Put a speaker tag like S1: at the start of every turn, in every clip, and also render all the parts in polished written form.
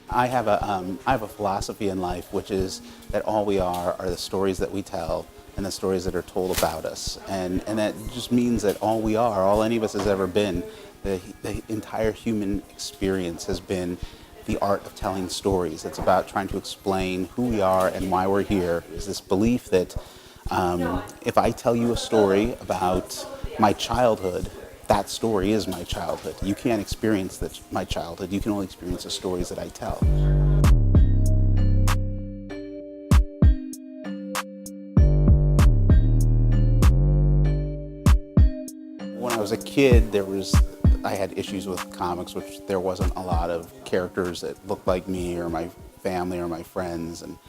S1: I have a philosophy in life, which is that all we are the stories that we tell and the stories that are told about us. And that just means that all we are, all any of us has ever been, the entire human experience has been the art of telling stories. It's about trying to explain who we are and why we're here. Is this belief that if I tell you a story about my childhood, that story is my childhood. You can't experience my childhood. You can only experience the stories that I tell. When I was a kid, I had issues with comics, which there wasn't a lot of characters that looked like me or my family or my friends. And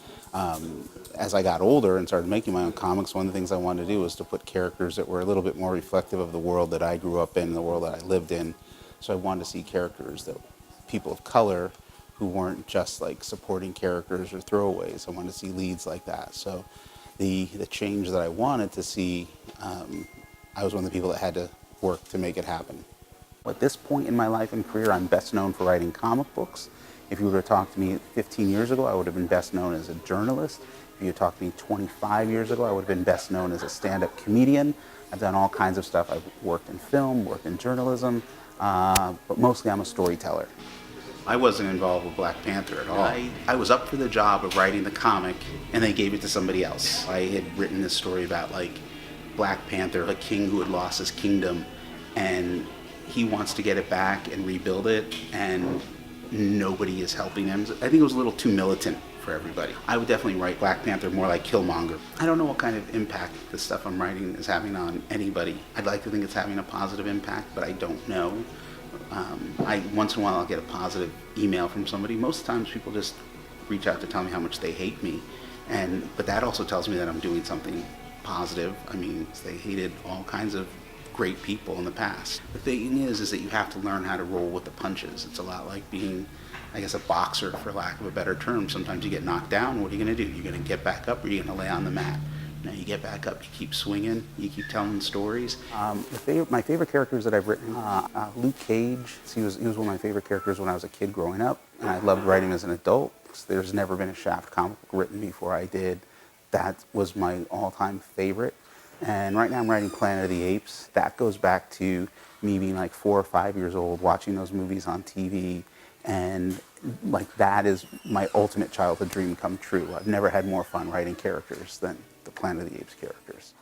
S1: as I got older and started making my own comics, one of the things I wanted to do was to put characters that were a little bit more reflective of the world that I grew up in, the world that I lived in. So I wanted to see characters that people of color who weren't just like supporting characters or throwaways. I wanted to see leads like that. So the change that I wanted to see, I was one of the people that had to work to make it happen. At this point in my life and career, I'm best known for writing comic books. If you would have talked to me 15 years ago, I would have been best known as a journalist. If you had talked to me 25 years ago, I would have been best known as a stand-up comedian. I've done all kinds of stuff. I've worked in film, worked in journalism, but mostly I'm a storyteller. I wasn't involved with Black Panther at all. I was up for the job of writing the comic, and they gave it to somebody else. I had written this story about like Black Panther, a king who had lost his kingdom, and he wants to get it back and rebuild it, and nobody is helping him. I think it was a little too militant for everybody. I would definitely write Black Panther more like Killmonger. I don't know what kind of impact the stuff I'm writing is having on anybody. I'd like to think it's having a positive impact, but I don't know. Once in a while I'll get a positive email from somebody. Most of the times people just reach out to tell me how much they hate me, but that also tells me that I'm doing something positive. I mean, they hated all kinds of great people in the past. The thing is that you have to learn how to roll with the punches. It's a lot like being, I guess, a boxer, for lack of a better term. Sometimes you get knocked down. What are you going to do? You're going to get back up, or you're going to lay on the mat. Now you get back up, you keep swinging, you keep telling stories. My favorite characters that I've written, Luke Cage. He was one of my favorite characters when I was a kid growing up, and I loved writing him as an adult. There's never been a Shaft comic book written before I did. That was my all-time favorite. And right now I'm writing Planet of the Apes. That goes back to me being like 4 or 5 years old, watching those movies on TV, and like that is my ultimate childhood dream come true. I've never had more fun writing characters than the Planet of the Apes characters.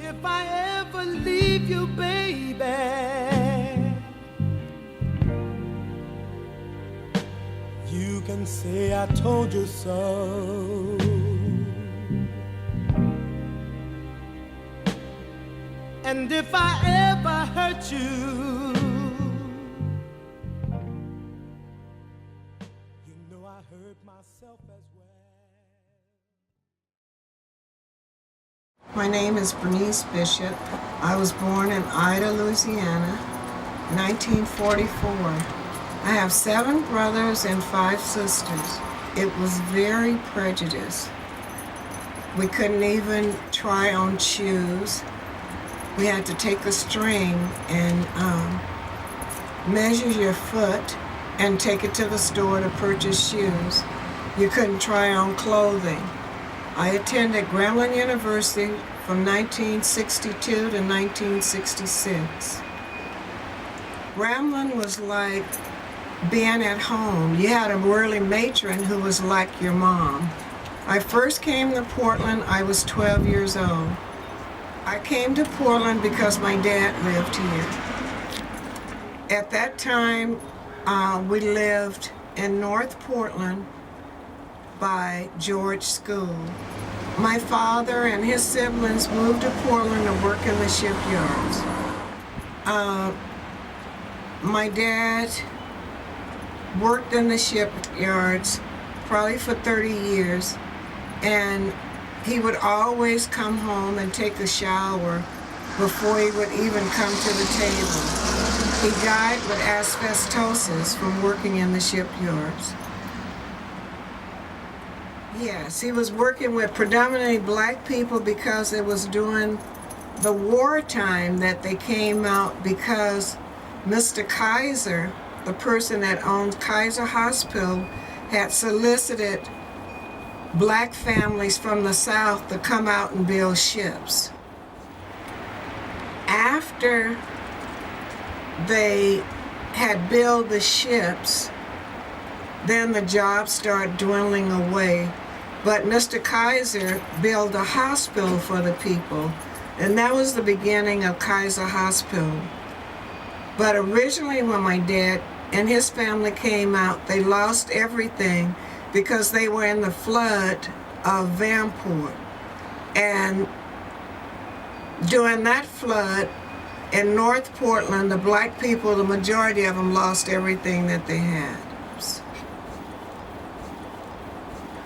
S2: If I ever leave you, baby, you can say I told you so. And if I ever hurt you, you know I hurt myself as well.
S3: My name is Bernice Bishop. I was born in Ida, Louisiana, 1944. I have 7 brothers and 5 sisters. It was very prejudiced. We couldn't even try on shoes. We had to take a string and measure your foot and take it to the store to purchase shoes. You couldn't try on clothing. I attended Grambling University from 1962 to 1966. Grambling was like being at home. You had a whirly matron who was like your mom. I first came to Portland, I was 12 years old. I came to Portland because my dad lived here. At that time, we lived in North Portland by George School. My father and his siblings moved to Portland to work in the shipyards. My dad worked in the shipyards probably for 30 years, and he would always come home and take a shower before he would even come to the table. He died with asbestosis from working in the shipyards. Yes, he was working with predominantly black people because it was during the wartime that they came out, because Mr. Kaiser, the person that owned Kaiser Hospital, had solicited black families from the South to come out and build ships. After they had built the ships, then the jobs started dwindling away. But Mr. Kaiser built a hospital for the people, and that was the beginning of Kaiser Hospital. But originally when my dad and his family came out, they lost everything because they were in the flood of Vanport. And during that flood in North Portland, the black people, the majority of them, lost everything that they had.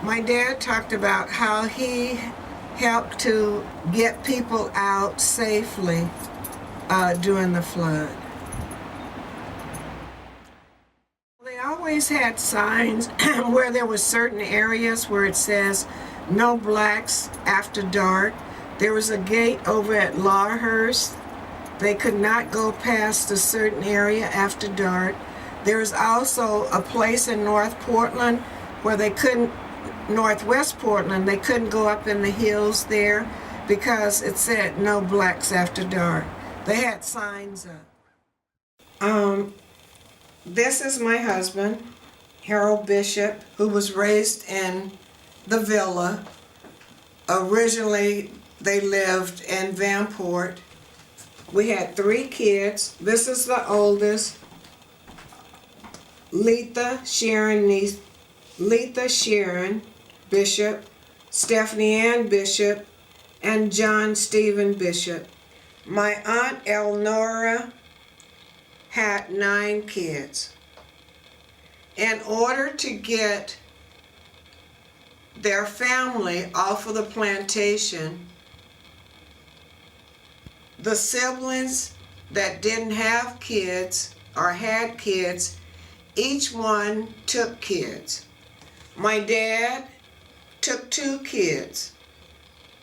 S3: My dad talked about how he helped to get people out safely during the flood. They always had signs where there were certain areas where it says no blacks after dark. There was a gate over at Lawhurst. They could not go past a certain area after dark. There was also a place in North Portland where they couldn't, Northwest Portland, they couldn't go up in the hills there because it said no blacks after dark. They had signs up. This is my husband, Harold Bishop, who was raised in the villa. Originally, they lived in Vanport. We had 3 kids. This is the oldest, Letha Sharon Bishop, Stephanie Ann Bishop, and John Stephen Bishop. My aunt Elnora had 9 kids. In order to get their family off of the plantation, the siblings that didn't have kids or had kids, each one took kids. My dad took 2 kids,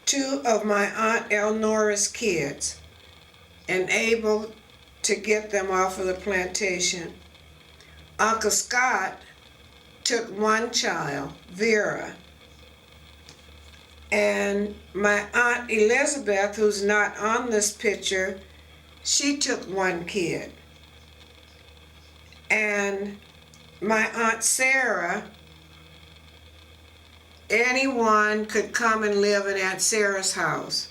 S3: 2 of my Aunt Elnora's kids, and able to get them off of the plantation. Uncle Scott took 1 child, Vera, and my Aunt Elizabeth, who's not on this picture, she took 1 kid. And my Aunt Sarah, anyone could come and live in Aunt Sarah's house.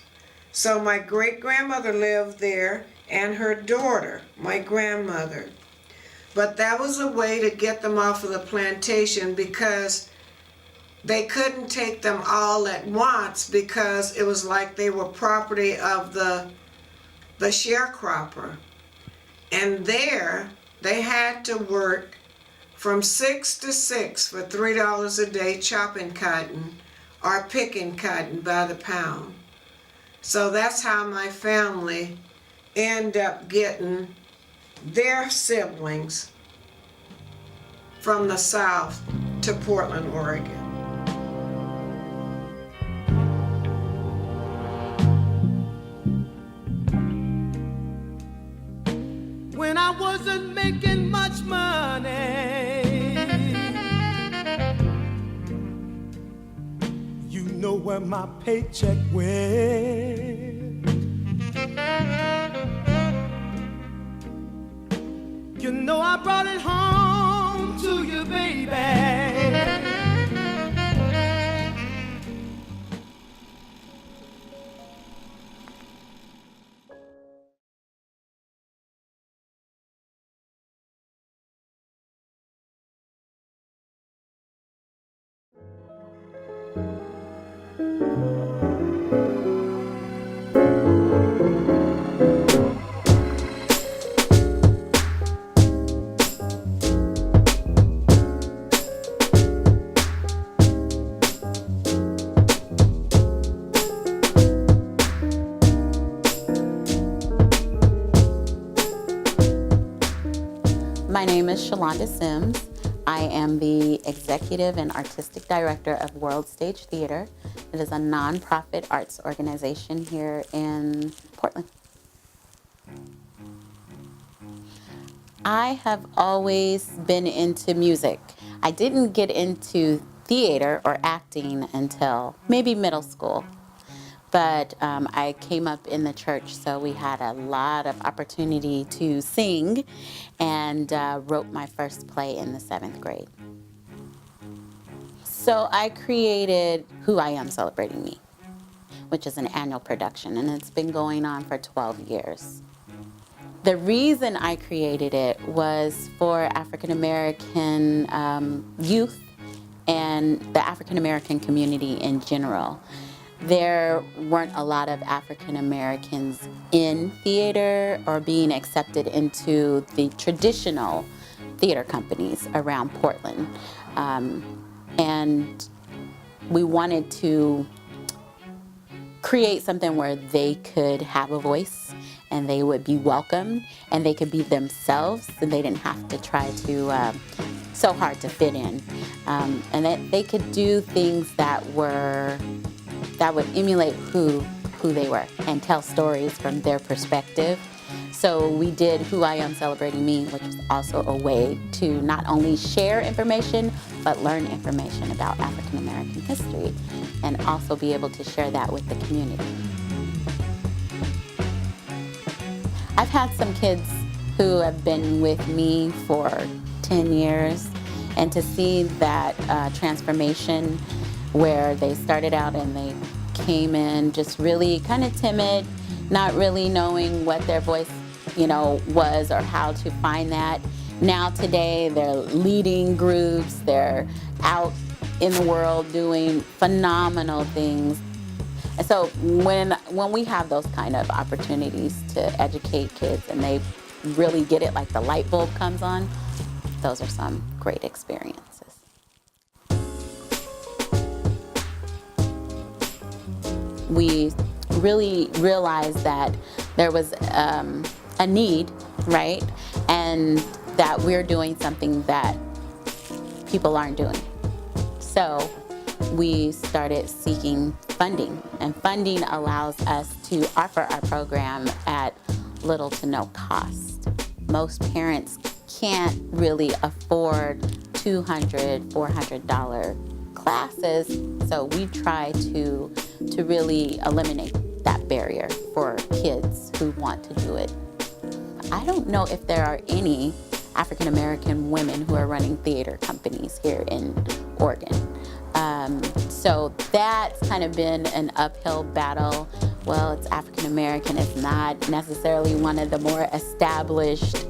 S3: So my great-grandmother lived there and her daughter, my grandmother. But that was a way to get them off of the plantation because they couldn't take them all at once because it was like they were property of the sharecropper. And there, they had to work from 6 to 6 for $3 a day chopping cotton or picking cotton by the pound. So that's how my family ended up getting their siblings from the South to Portland, Oregon.
S2: When I wasn't making much money, you know where my paycheck went. You know I brought it home to you, baby.
S4: Shalonda Sims. I am the Executive and Artistic Director of World Stage Theater. It is a nonprofit arts organization here in Portland. I have always been into music. I didn't get into theater or acting until maybe middle school. But I came up in the church, so we had a lot of opportunity to sing, and wrote my first play in the 7th grade. So I created Who I Am Celebrating Me, which is an annual production, and it's been going on for 12 years. The reason I created it was for African American youth and the African American community in general. There weren't a lot of African Americans in theater or being accepted into the traditional theater companies around Portland. And we wanted to create something where they could have a voice and they would be welcomed and they could be themselves and they didn't have to try to so hard to fit in. And that they could do things that would emulate who they were and tell stories from their perspective. So we did Who I Am Celebrating Me, which was also a way to not only share information, but learn information about African American history and also be able to share that with the community. I've had some kids who have been with me for 10 years, and to see that transformation where they started out and they came in just really kind of timid, not really knowing what their voice, was or how to find that. Now today they're leading groups, they're out in the world doing phenomenal things. And so when we have those kind of opportunities to educate kids and they really get it, like the light bulb comes on, those are some great experiences. We really realized that there was a need, right? And that we're doing something that people aren't doing. So we started seeking funding, and funding allows us to offer our program at little to no cost. Most parents can't really afford $200, $400 classes, so we try to really eliminate that barrier for kids who want to do it. I don't know if there are any African American women who are running theater companies here in Oregon. So that's kind of been an uphill battle. Well, it's African American, it's not necessarily one of the more established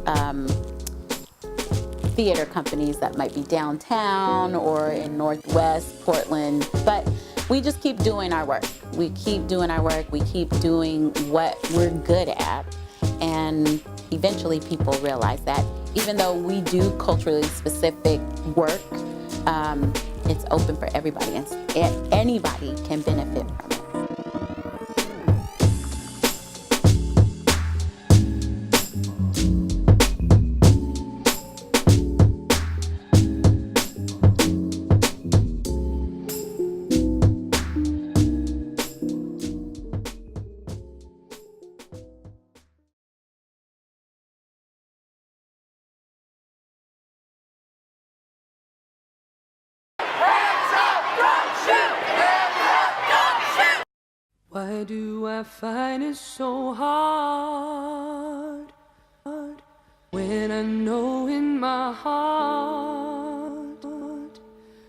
S4: theater companies that might be downtown or in Northwest Portland, but we just keep doing our work. We keep doing our work, we keep doing what we're good at, and eventually people realize that even though we do culturally specific work, it's open for everybody, and anybody can benefit from it.
S2: Why do I find it so hard when I know in my heart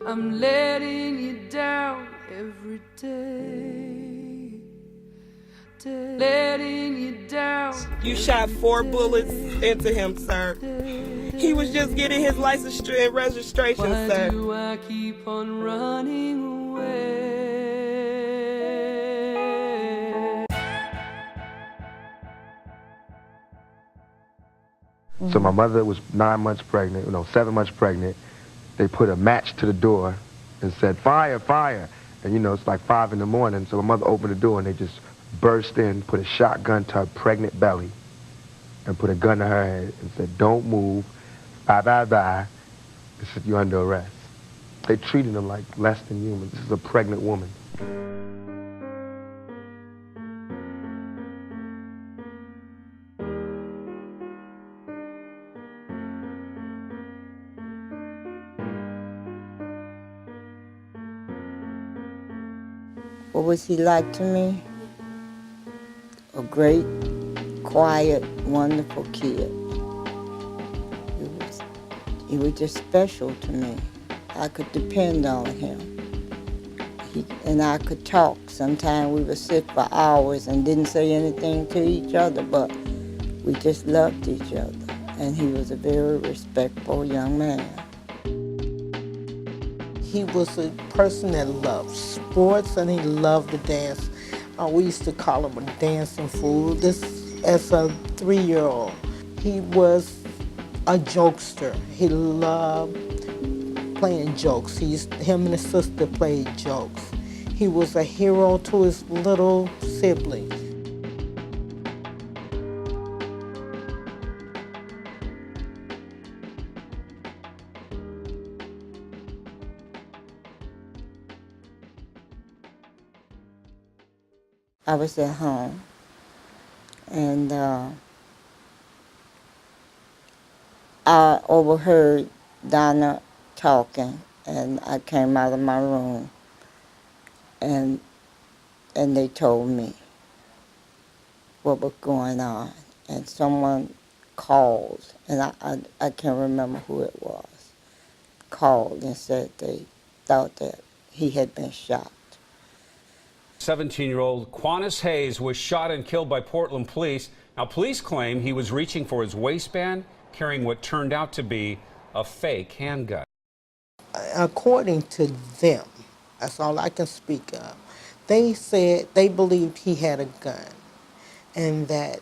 S2: I'm letting you down every day, letting you down.
S5: You shot 4 bullets into him, sir. He was just getting his license and registration, sir.
S2: Why do I keep on running away?
S6: So my mother was 9 months pregnant, 7 months pregnant. They put a match to the door and said, "Fire, fire." And it's like 5 in the morning, so my mother opened the door and they just burst in, put a shotgun to her pregnant belly and put a gun to her head and said, "Don't move. bye, bye, bye. They said, you're under arrest. They treated him like less than human. This is a pregnant woman.
S7: What was he like to me? A great, quiet, wonderful kid. He was just special to me. I could depend on him. And I could talk. Sometimes we would sit for hours and didn't say anything to each other, but we just loved each other. And he was a very respectful young man.
S8: He was a person that loved sports and he loved to dance. We used to call him a dancing fool. This, as a 3-year-old, he was a jokester. He loved playing jokes. Him and his sister played jokes. He was a hero to his little siblings.
S7: I was at home, and I overheard Donna talking, and I came out of my room, and they told me what was going on, and someone called, and I can't remember who it was, called and said they thought that he had been shot.
S9: 17-year-old Quantus Hayes was shot and killed by Portland police. Now, police claim he was reaching for his waistband, carrying what turned out to be a fake handgun.
S8: According to them, that's all I can speak of, they said they believed he had a gun and that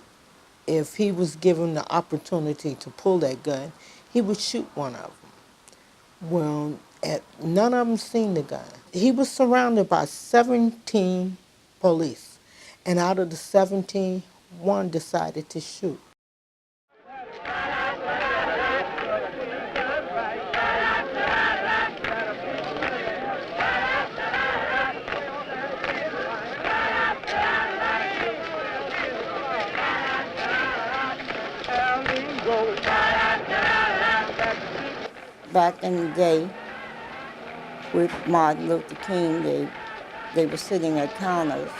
S8: if he was given the opportunity to pull that gun, he would shoot one of them. Well, none of them seen the gun. He was surrounded by 17 police, and out of the 17, one decided to shoot.
S7: Back in the day, with Martin Luther King, they were sitting at counters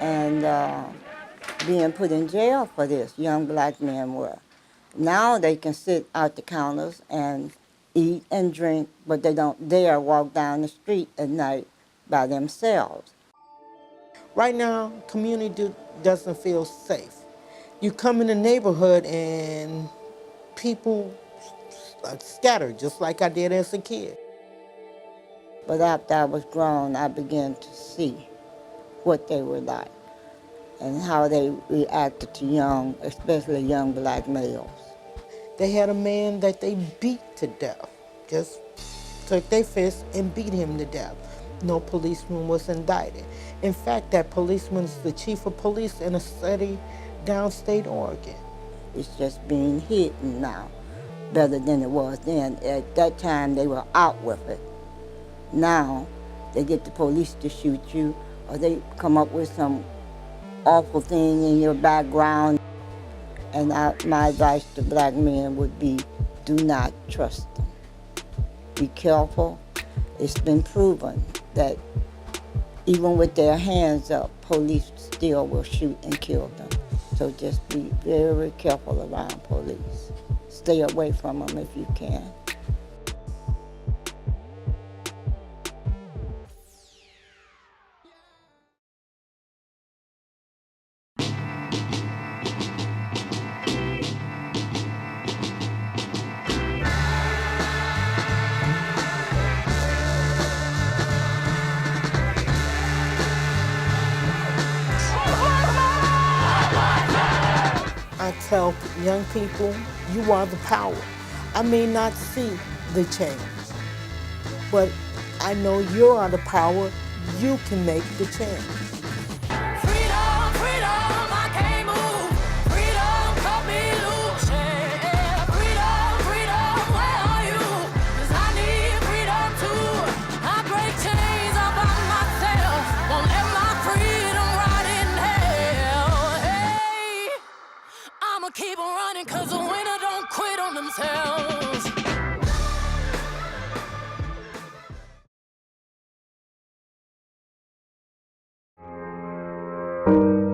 S7: and being put in jail for this. Young black men were. Now they can sit out the counters and eat and drink, but they don't dare walk down the street at night by themselves.
S8: Right now, community doesn't feel safe. You come in the neighborhood and people scattered, just like I did as a kid.
S7: But after I was grown, I began to see what they were like and how they reacted to young, especially young black males.
S8: They had a man that they beat to death, just took their fist and beat him to death. No policeman was indicted. In fact, that policeman is the chief of police in a city downstate Oregon.
S7: It's just being hidden now, better than it was then. At that time, they were out with it. Now, they get the police to shoot you, or they come up with some awful thing in your background. And my advice to black men would be, do not trust them. Be careful. It's been proven that even with their hands up, police still will shoot and kill them. So just be very careful around police. Stay away from them if you can.
S8: I tell young people, you are the power. I may not see the change, but I know you are the power. You can make the change.
S2: Freedom, freedom, I can't move. Freedom, cut me loose. Yeah, freedom, freedom, where
S6: you.